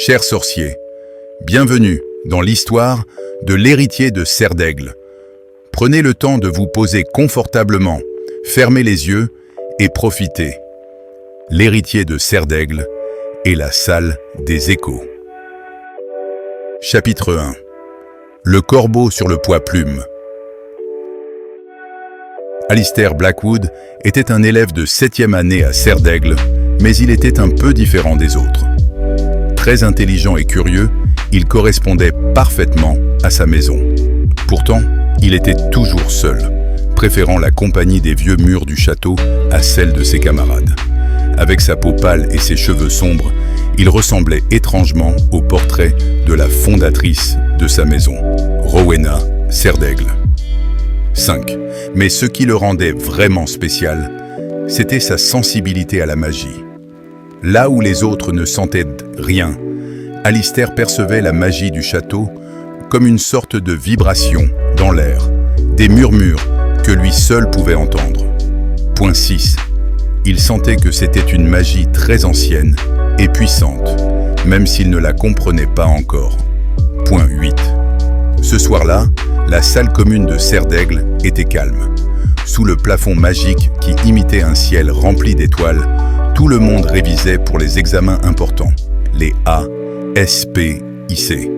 Chers sorciers, bienvenue dans l'histoire de l'héritier de Serdaigle. Prenez le temps de vous poser confortablement, fermez les yeux et profitez. L'héritier de Serdaigle et la salle des échos. Chapitre 1. Le corbeau sur le poids-plume. Alistair Blackwood était un élève de 7e année à Serdaigle, mais il était un peu différent des autres. Très intelligent et curieux, il correspondait parfaitement à sa maison. Pourtant, il était toujours seul, préférant la compagnie des vieux murs du château à celle de ses camarades. Avec sa peau pâle et ses cheveux sombres, il ressemblait étrangement au portrait de la fondatrice de sa maison, Rowena Serdaigle. 5. Mais ce qui le rendait vraiment spécial, c'était sa sensibilité à la magie. Là où les autres ne sentaient rien, Alistair percevait la magie du château comme une sorte de vibration dans l'air, des murmures que lui seul pouvait entendre. Point 6. Il sentait que c'était une magie très ancienne et puissante, même s'il ne la comprenait pas encore. Point 8. Ce soir-là, la salle commune de Serdaigle était calme. Sous le plafond magique qui imitait un ciel rempli d'étoiles, tout le monde révisait pour les examens importants, les A, S, P, IC.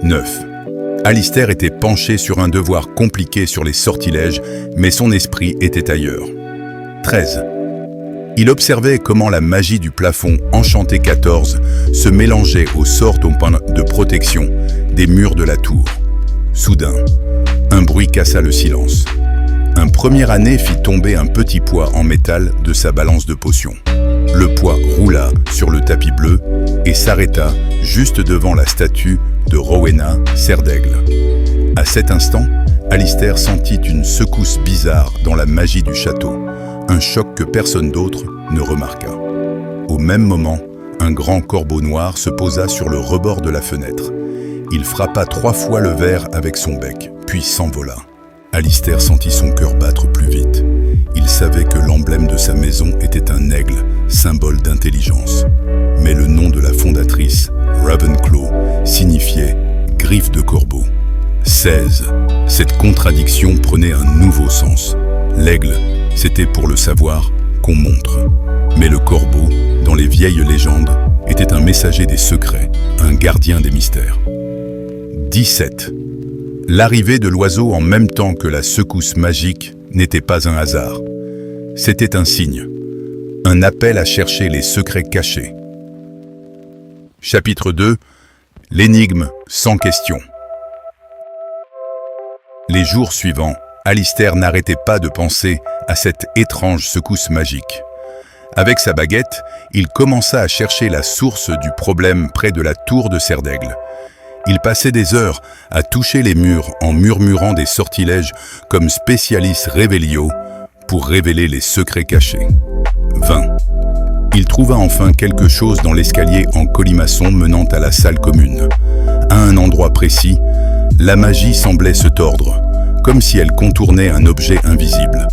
9. Alistair était penché sur un devoir compliqué sur les sortilèges, mais son esprit était ailleurs. 13. Il observait comment la magie du plafond enchanté 14 se mélangeait aux sorts de protection des murs de la tour. Soudain, un bruit cassa le silence. Un premier âné fit tomber un petit poids en métal de sa balance de potions. Le poids roula sur le tapis bleu et s'arrêta juste devant la statue de Rowena Serdaigle. À cet instant, Alistair sentit une secousse bizarre dans la magie du château, un choc que personne d'autre ne remarqua. Au même moment, un grand corbeau noir se posa sur le rebord de la fenêtre. Il frappa 3 fois le verre avec son bec, puis s'envola. Alistair sentit son cœur battre plus vite. Il savait que l'emblème de sa maison était un aigle, symbole d'intelligence. Mais le nom de la fondatrice, Ravenclaw, signifiait « griffe de corbeau ». 16. Cette contradiction prenait un nouveau sens. L'aigle, c'était pour le savoir qu'on montre. Mais le corbeau, dans les vieilles légendes, était un messager des secrets, un gardien des mystères. 17. L'arrivée de l'oiseau en même temps que la secousse magique n'était pas un hasard. C'était un signe, un appel à chercher les secrets cachés. Chapitre 2. L'énigme sans question. Les jours suivants, Alistair n'arrêtait pas de penser à cette étrange secousse magique. Avec sa baguette, il commença à chercher la source du problème près de la tour de Serdaigle. Il passait des heures à toucher les murs en murmurant des sortilèges comme Specialis Revelio pour révéler les secrets cachés. 20. Il trouva enfin quelque chose dans l'escalier en colimaçon menant à la salle commune. À un endroit précis, la magie semblait se tordre, comme si elle contournait un objet invisible.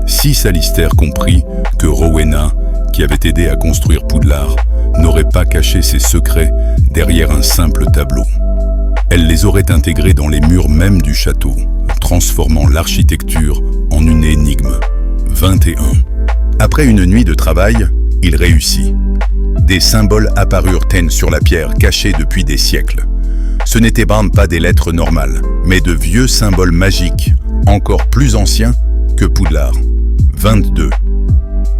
6. Alistair comprit que Rowena, qui avait aidé à construire Poudlard, n'aurait pas caché ses secrets derrière un simple tableau. Elle les aurait intégrés dans les murs même du château, transformant l'architecture en une énigme. 21. Après une nuit de travail, il réussit. Des symboles apparurent sur la pierre cachée depuis des siècles. Ce n'étaient pas des lettres normales, mais de vieux symboles magiques, encore plus anciens que Poudlard. 22.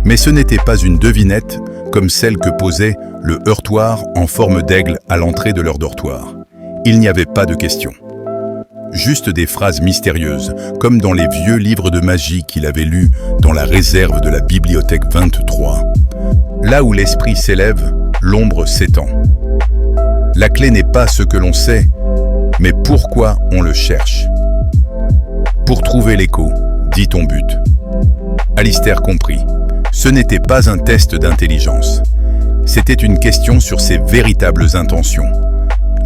Mais ce n'était pas une devinette comme celle que posait le heurtoir en forme d'aigle à l'entrée de leur dortoir. Il n'y avait pas de questions. Juste des phrases mystérieuses, comme dans les vieux livres de magie qu'il avait lus dans la réserve de la bibliothèque 23. Là où l'esprit s'élève, l'ombre s'étend. La clé n'est pas ce que l'on sait, mais pourquoi on le cherche. Pour trouver l'écho, dit ton but. Alistair comprit. Ce n'était pas un test d'intelligence. C'était une question sur ses véritables intentions.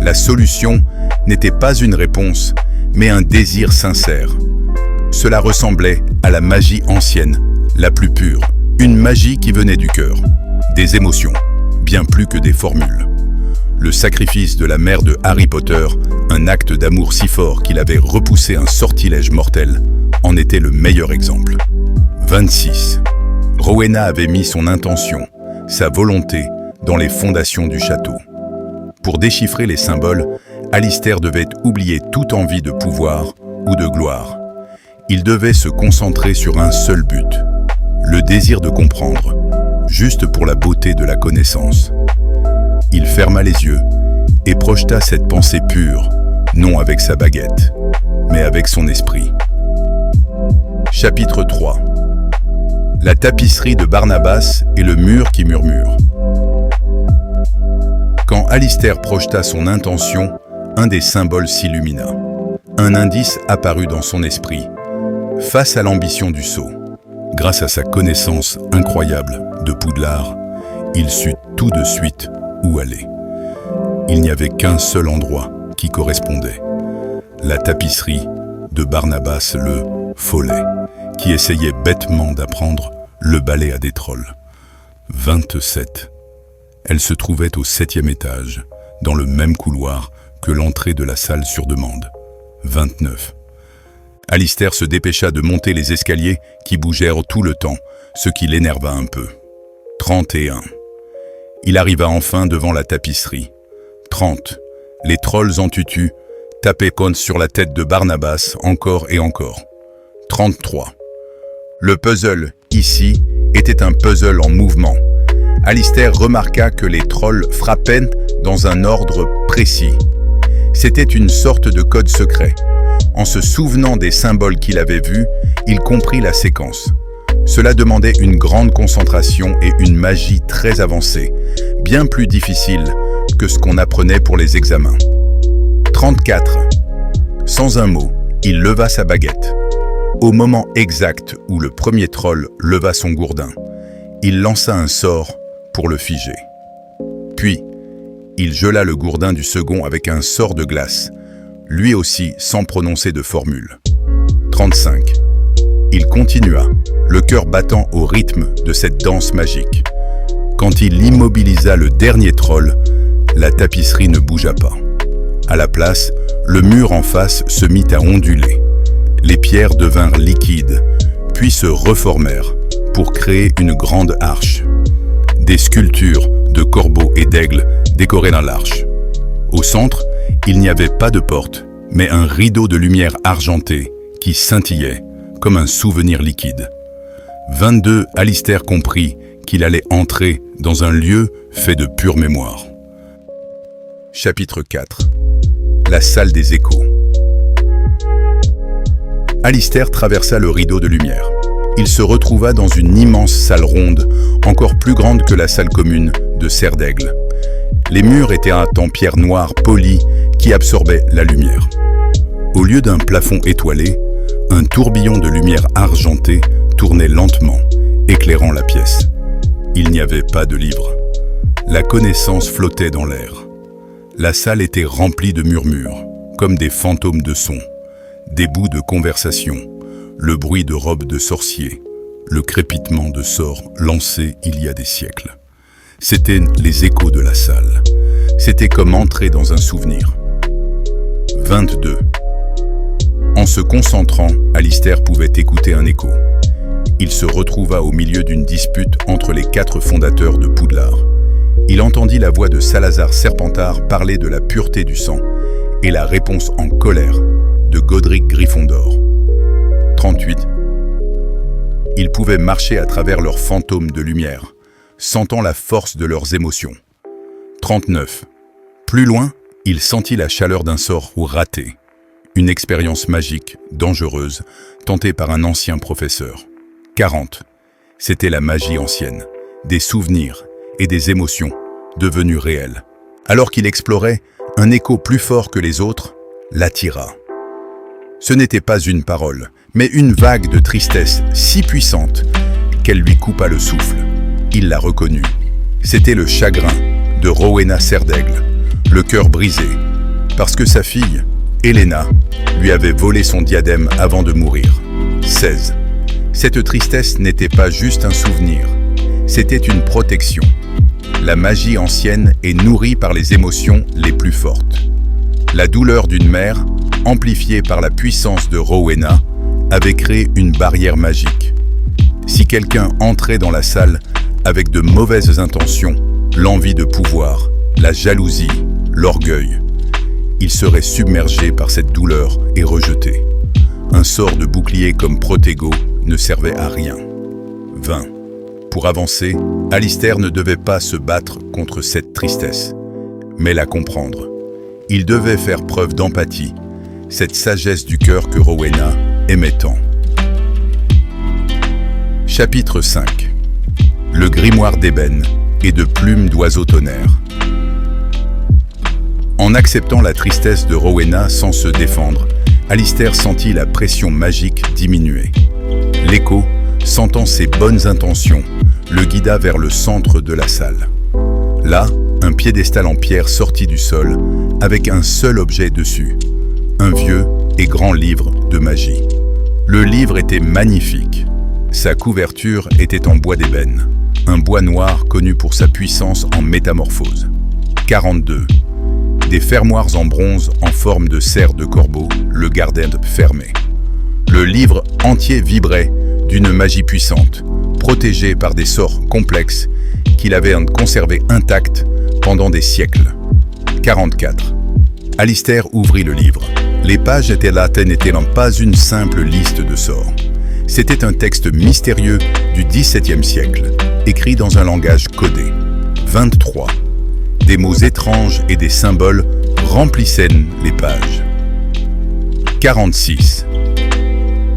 La solution n'était pas une réponse, mais un désir sincère. Cela ressemblait à la magie ancienne, la plus pure. Une magie qui venait du cœur, des émotions, bien plus que des formules. Le sacrifice de la mère de Harry Potter, un acte d'amour si fort qu'il avait repoussé un sortilège mortel, en était le meilleur exemple. 26. Rowena avait mis son intention, sa volonté, dans les fondations du château. Pour déchiffrer les symboles, Alistair devait oublier toute envie de pouvoir ou de gloire. Il devait se concentrer sur un seul but, le désir de comprendre, juste pour la beauté de la connaissance. Il ferma les yeux et projeta cette pensée pure, non avec sa baguette, mais avec son esprit. Chapitre 3. La tapisserie de Barnabas et le mur qui murmure. Quand Alistair projeta son intention, un des symboles s'illumina. Un indice apparut dans son esprit, face à l'ambition du sceau. Grâce à sa connaissance incroyable de Poudlard, il sut tout de suite où aller. Il n'y avait qu'un seul endroit qui correspondait. La tapisserie de Barnabas le Follet, qui essayait bêtement d'apprendre le ballet à des trolls. 27. Elle se trouvait au 7e étage, dans le même couloir que l'entrée de la salle sur demande. 29. Alistair se dépêcha de monter les escaliers qui bougèrent tout le temps, ce qui l'énerva un peu. 31. Il arriva enfin devant la tapisserie. 30. Les trolls en tutu tapaient sur la tête de Barnabas encore et encore. 33. Le puzzle, ici, était un puzzle en mouvement. Alistair remarqua que les trolls frappaient dans un ordre précis. C'était une sorte de code secret. En se souvenant des symboles qu'il avait vus, il comprit la séquence. Cela demandait une grande concentration et une magie très avancée, bien plus difficile que ce qu'on apprenait pour les examens. 34. Sans un mot, il leva sa baguette. Au moment exact où le premier troll leva son gourdin, il lança un sort pour le figer. Puis, il gela le gourdin du second avec un sort de glace, lui aussi sans prononcer de formule. 35. Il continua, le cœur battant au rythme de cette danse magique. Quand il immobilisa le dernier troll, la tapisserie ne bougea pas. À la place, le mur en face se mit à onduler. Les pierres devinrent liquides, puis se reformèrent pour créer une grande arche. Des sculptures de corbeaux et d'aigles décoraient l'arche. Au centre, il n'y avait pas de porte, mais un rideau de lumière argentée qui scintillait comme un souvenir liquide. 22, Alistair comprit qu'il allait entrer dans un lieu fait de pure mémoire. Chapitre 4. La salle des échos. Alistair traversa le rideau de lumière. Il se retrouva dans une immense salle ronde, encore plus grande que la salle commune de Serre d'Aigle. Les murs étaient en pierre noire polie qui absorbait la lumière. Au lieu d'un plafond étoilé, un tourbillon de lumière argentée tournait lentement, éclairant la pièce. Il n'y avait pas de livre. La connaissance flottait dans l'air. La salle était remplie de murmures, comme des fantômes de son, des bouts de conversation, le bruit de robes de sorciers, le crépitement de sorts lancés il y a des siècles. C'étaient les échos de la salle. C'était comme entrer dans un souvenir. 22. En se concentrant, Alistair pouvait écouter un écho. Il se retrouva au milieu d'une dispute entre les 4 fondateurs de Poudlard. Il entendit la voix de Salazar Serpentard parler de la pureté du sang et la réponse en colère de Godric Gryffondor. 38. Ils pouvaient marcher à travers leurs fantômes de lumière, sentant la force de leurs émotions. 39. Plus loin, il sentit la chaleur d'un sort raté. Une expérience magique, dangereuse, tentée par un ancien professeur. 40. C'était la magie ancienne, des souvenirs et des émotions devenues réelles. Alors qu'il explorait, un écho plus fort que les autres l'attira. Ce n'était pas une parole, mais une vague de tristesse si puissante qu'elle lui coupa le souffle. Il la reconnut. C'était le chagrin de Rowena Serre d'Aigle, le cœur brisé, parce que sa fille, Helena, lui avait volé son diadème avant de mourir. 16. Cette tristesse n'était pas juste un souvenir, c'était une protection. la magie ancienne est nourrie par les émotions les plus fortes. La douleur d'une mère, amplifiée par la puissance de Rowena, avait créé une barrière magique. Si quelqu'un entrait dans la salle avec de mauvaises intentions, l'envie de pouvoir, la jalousie, l'orgueil, il serait submergé par cette douleur et rejeté. Un sort de bouclier comme Protego ne servait à rien. 20. Pour avancer, Alistair ne devait pas se battre contre cette tristesse, mais la comprendre. Il devait faire preuve d'empathie, cette sagesse du cœur que Rowena aimait tant. Chapitre 5. Le grimoire d'ébène et de plumes d'oiseau tonnerre. En acceptant la tristesse de Rowena sans se défendre, Alistair sentit la pression magique diminuer. L'écho, sentant ses bonnes intentions, le guida vers le centre de la salle. Là, un piédestal en pierre sortit du sol, avec un seul objet dessus, un vieux et grand livre de magie. Le livre était magnifique. Sa couverture était en bois d'ébène, un bois noir connu pour sa puissance en métamorphose. 42. Des fermoirs en bronze en forme de serre de corbeau le gardaient fermé. Le livre entier vibrait d'une magie puissante, protégé par des sorts complexes qu'il avait conservés intacts pendant des siècles. 44. Alistair ouvrit le livre. Les pages n'étaient pas une simple liste de sorts. C'était un texte mystérieux du XVIIe siècle, écrit dans un langage codé. 23. Des mots étranges et des symboles remplissaient les pages. 46.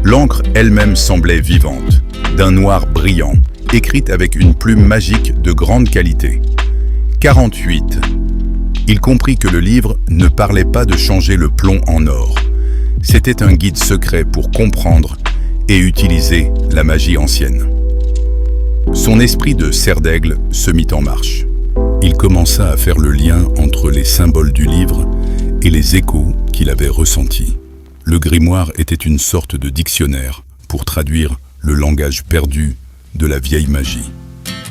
L'encre elle-même semblait vivante, d'un noir brillant, écrite avec une plume magique de grande qualité. 48. Il comprit que le livre ne parlait pas de changer le plomb en or. C'était un guide secret pour comprendre et utiliser la magie ancienne. Son esprit de cerf d'aigle se mit en marche. Il commença à faire le lien entre les symboles du livre et les échos qu'il avait ressentis. Le grimoire était une sorte de dictionnaire pour traduire le langage perdu de la vieille magie.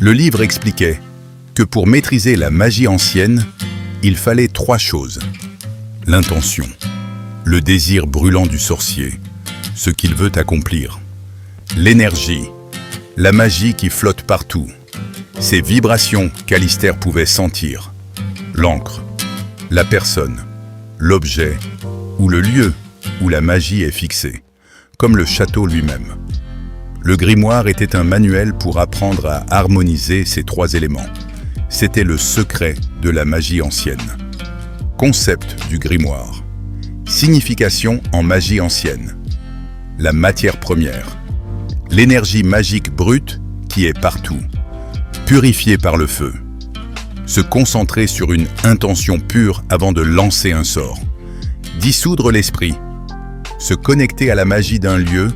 Le livre expliquait que pour maîtriser la magie ancienne, il fallait 3 choses. L'intention, le désir brûlant du sorcier, ce qu'il veut accomplir. L'énergie, la magie qui flotte partout, ces vibrations qu'Alistair pouvait sentir. L'encre, la personne, l'objet ou le lieu où la magie est fixée, comme le château lui-même. Le grimoire était un manuel pour apprendre à harmoniser ces 3 éléments. C'était le secret de la magie ancienne. Concept du grimoire. Signification en magie ancienne. La matière première. L'énergie magique brute qui est partout. Purifiée par le feu. Se concentrer sur une intention pure avant de lancer un sort. Dissoudre l'esprit. Se connecter à la magie d'un lieu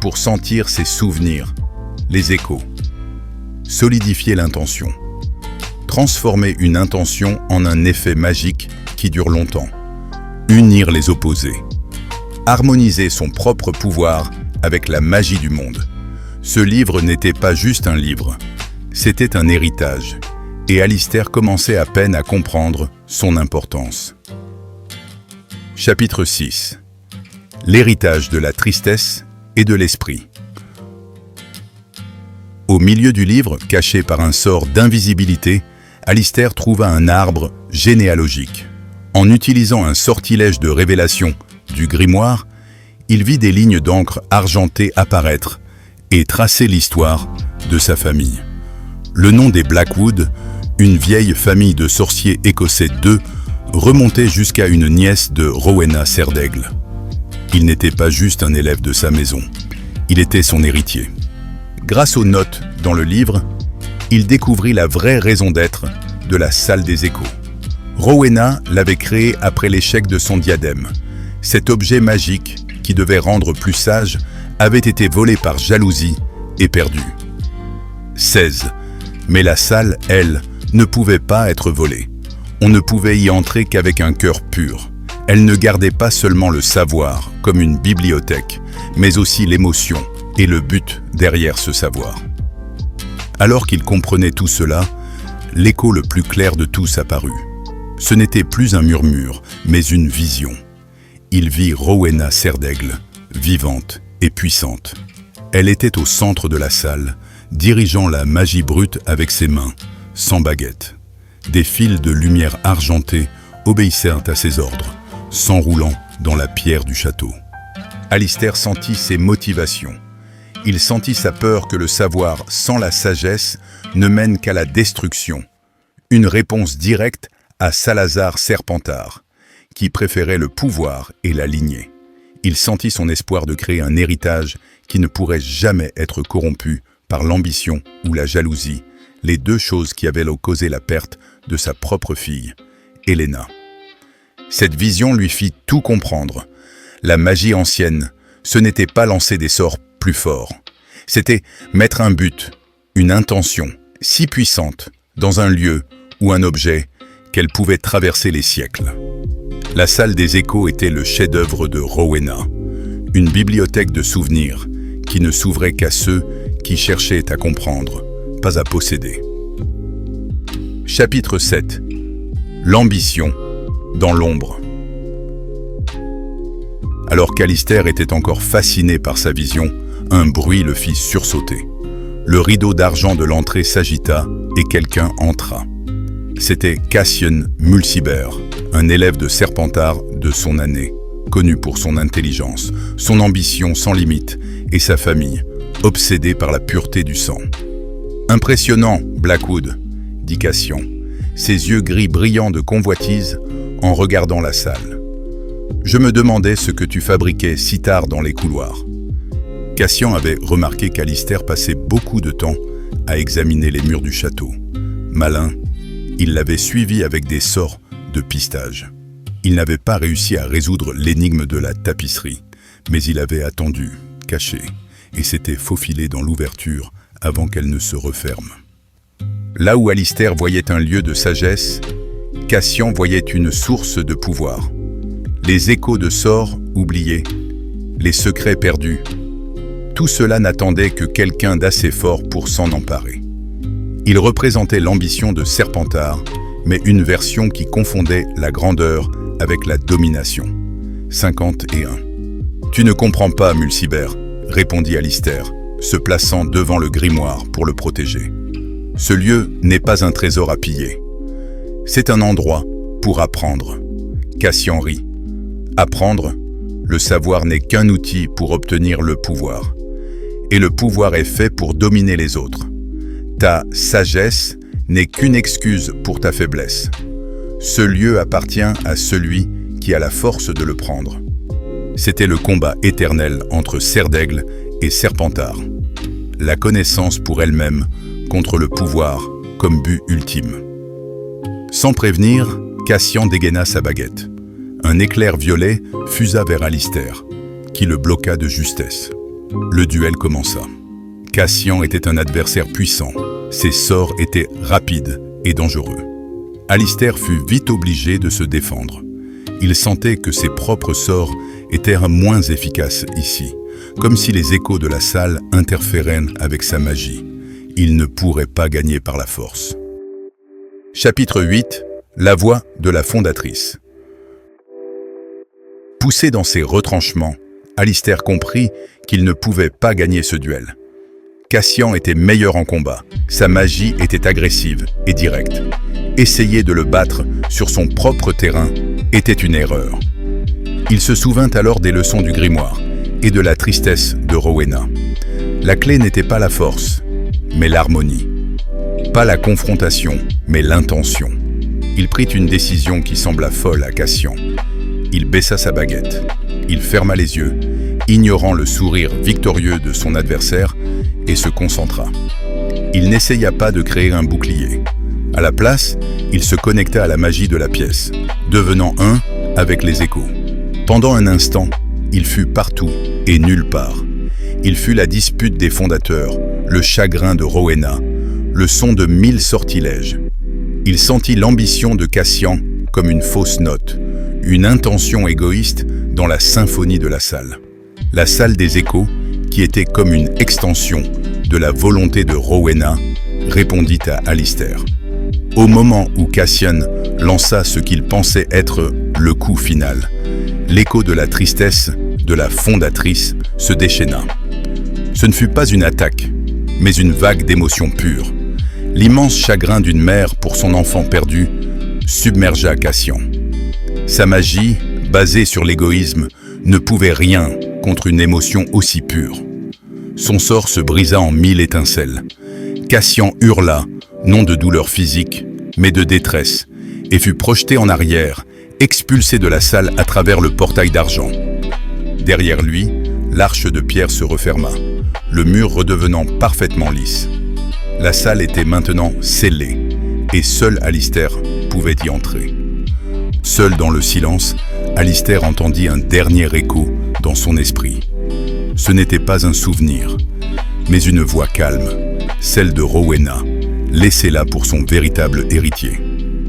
pour sentir ses souvenirs, les échos. Solidifier l'intention. Transformer une intention en un effet magique qui dure longtemps. Unir les opposés. Harmoniser son propre pouvoir avec la magie du monde. Ce livre n'était pas juste un livre, c'était un héritage, et Alistair commençait à peine à comprendre son importance. Chapitre 6. L'héritage de la tristesse et de l'esprit. Au milieu du livre, caché par un sort d'invisibilité, Alistair trouva un arbre généalogique. En utilisant un sortilège de révélation du grimoire, il vit des lignes d'encre argentée apparaître et tracer l'histoire de sa famille. Le nom des Blackwood, une vieille famille de sorciers écossais d'eux, remontait jusqu'à une nièce de Rowena Cerf d'Aigle. Il n'était pas juste un élève de sa maison, il était son héritier. Grâce aux notes dans le livre, il découvrit la vraie raison d'être de la salle des échos. Rowena l'avait créée après l'échec de son diadème. Cet objet magique, qui devait rendre plus sage, avait été volé par jalousie et perdu. 16. Mais la salle, elle, ne pouvait pas être volée. On ne pouvait y entrer qu'avec un cœur pur. Elle ne gardait pas seulement le savoir, comme une bibliothèque, mais aussi l'émotion et le but derrière ce savoir. Alors qu'il comprenait tout cela, l'écho le plus clair de tous apparut. Ce n'était plus un murmure, mais une vision. Il vit Rowena Serdaigle, vivante et puissante. Elle était au centre de la salle, dirigeant la magie brute avec ses mains, sans baguette. Des fils de lumière argentée obéissaient à ses ordres, s'enroulant dans la pierre du château. Alistair sentit ses motivations. Il sentit sa peur que le savoir sans la sagesse ne mène qu'à la destruction. Une réponse directe à Salazar Serpentard, qui préférait le pouvoir et la lignée. Il sentit son espoir de créer un héritage qui ne pourrait jamais être corrompu par l'ambition ou la jalousie, les deux choses qui avaient causé la perte de sa propre fille, Helena. Cette vision lui fit tout comprendre. La magie ancienne, ce n'était pas lancer des sorts plus forts. C'était mettre un but, une intention, si puissante, dans un lieu ou un objet qu'elle pouvait traverser les siècles. La salle des échos était le chef-d'œuvre de Rowena, une bibliothèque de souvenirs qui ne s'ouvrait qu'à ceux qui cherchaient à comprendre, pas à posséder. Chapitre 7. L'ambition dans l'ombre. Alors qu'Alistair était encore fasciné par sa vision, un bruit le fit sursauter. Le rideau d'argent de l'entrée s'agita et quelqu'un entra. C'était Cassian Mulciber, un élève de Serpentard de son année, connu pour son intelligence, son ambition sans limite et sa famille, obsédée par la pureté du sang. « Impressionnant, Blackwood », dit Cassian, ses yeux gris brillants de convoitise en regardant la salle. « Je me demandais ce que tu fabriquais si tard dans les couloirs. » Cassian avait remarqué qu'Alistair passait beaucoup de temps à examiner les murs du château. Malin, il l'avait suivi avec des sorts de pistage. Il n'avait pas réussi à résoudre l'énigme de la tapisserie, mais il avait attendu, caché, et s'était faufilé dans l'ouverture avant qu'elle ne se referme. Là où Alistair voyait un lieu de sagesse, Cassian voyait une source de pouvoir. Les échos de sorts oubliés, les secrets perdus, tout cela n'attendait que quelqu'un d'assez fort pour s'en emparer. Il représentait l'ambition de Serpentard, mais une version qui confondait la grandeur avec la domination. 51. « Tu ne comprends pas, Mulciber, » répondit Alistair, se plaçant devant le grimoire pour le protéger. « Ce lieu n'est pas un trésor à piller. C'est un endroit pour apprendre. » Cassian rit. « Apprendre, le savoir n'est qu'un outil pour obtenir le pouvoir. Et le pouvoir est fait pour dominer les autres. Ta sagesse n'est qu'une excuse pour ta faiblesse. Ce lieu appartient à celui qui a la force de le prendre. » C'était le combat éternel entre Serdaigle et Serpentard. La connaissance pour elle-même contre le pouvoir comme but ultime. Sans prévenir, Cassian dégaina sa baguette. Un éclair violet fusa vers Alistair, qui le bloqua de justesse. Le duel commença. Cassian était un adversaire puissant. Ses sorts étaient rapides et dangereux. Alistair fut vite obligé de se défendre. Il sentait que ses propres sorts étaient moins efficaces ici, comme si les échos de la salle interféraient avec sa magie. Il ne pourrait pas gagner par la force. Chapitre 8. La voix de la fondatrice. Poussé dans ses retranchements, Alistair comprit qu'il ne pouvait pas gagner ce duel. Cassian était meilleur en combat, sa magie était agressive et directe. Essayer de le battre sur son propre terrain était une erreur. Il se souvint alors des leçons du grimoire et de la tristesse de Rowena. La clé n'était pas la force, mais l'harmonie. Pas la confrontation, mais l'intention. Il prit une décision qui sembla folle à Cassian. Il baissa sa baguette. Il ferma les yeux, ignorant le sourire victorieux de son adversaire, et se concentra. Il n'essaya pas de créer un bouclier. À la place, il se connecta à la magie de la pièce, devenant un avec les échos. Pendant un instant, il fut partout et nulle part. Il fut la dispute des fondateurs, le chagrin de Rowena, le son de 1000 sortilèges. Il sentit l'ambition de Cassian comme une fausse note, une intention égoïste dans la symphonie de la salle. La salle des échos, qui était comme une extension de la volonté de Rowena, répondit à Alistair. Au moment où Cassian lança ce qu'il pensait être le coup final, l'écho de la tristesse de la fondatrice se déchaîna. Ce ne fut pas une attaque, mais une vague d'émotions pures. L'immense chagrin d'une mère pour son enfant perdu submergea Cassian. Sa magie, basée sur l'égoïsme, ne pouvait rien contre une émotion aussi pure. Son sort se brisa en 1000 étincelles. Cassian hurla, non de douleur physique, mais de détresse, et fut projeté en arrière, expulsé de la salle à travers le portail d'argent. Derrière lui, l'arche de pierre se referma, le mur redevenant parfaitement lisse. La salle était maintenant scellée, et seul Alistair pouvait y entrer. Seul dans le silence, Alistair entendit un dernier écho dans son esprit. Ce n'était pas un souvenir, mais une voix calme, celle de Rowena, laissée là pour son véritable héritier.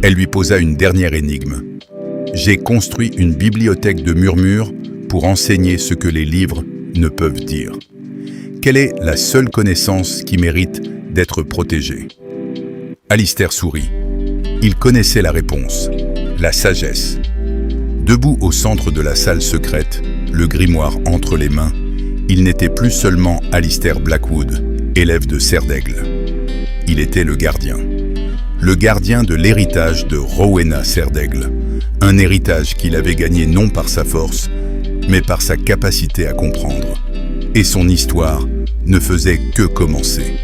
Elle lui posa une dernière énigme. « J'ai construit une bibliothèque de murmures pour enseigner ce que les livres ne peuvent dire. Quelle est la seule connaissance qui mérite d'être protégée ?» Alistair sourit. Il connaissait la réponse, la sagesse. Debout au centre de la salle secrète, le grimoire entre les mains, il n'était plus seulement Alistair Blackwood, élève de Serdaigle. Il était le gardien de l'héritage de Rowena Serdaigle, un héritage qu'il avait gagné non par sa force, mais par sa capacité à comprendre. Et son histoire ne faisait que commencer.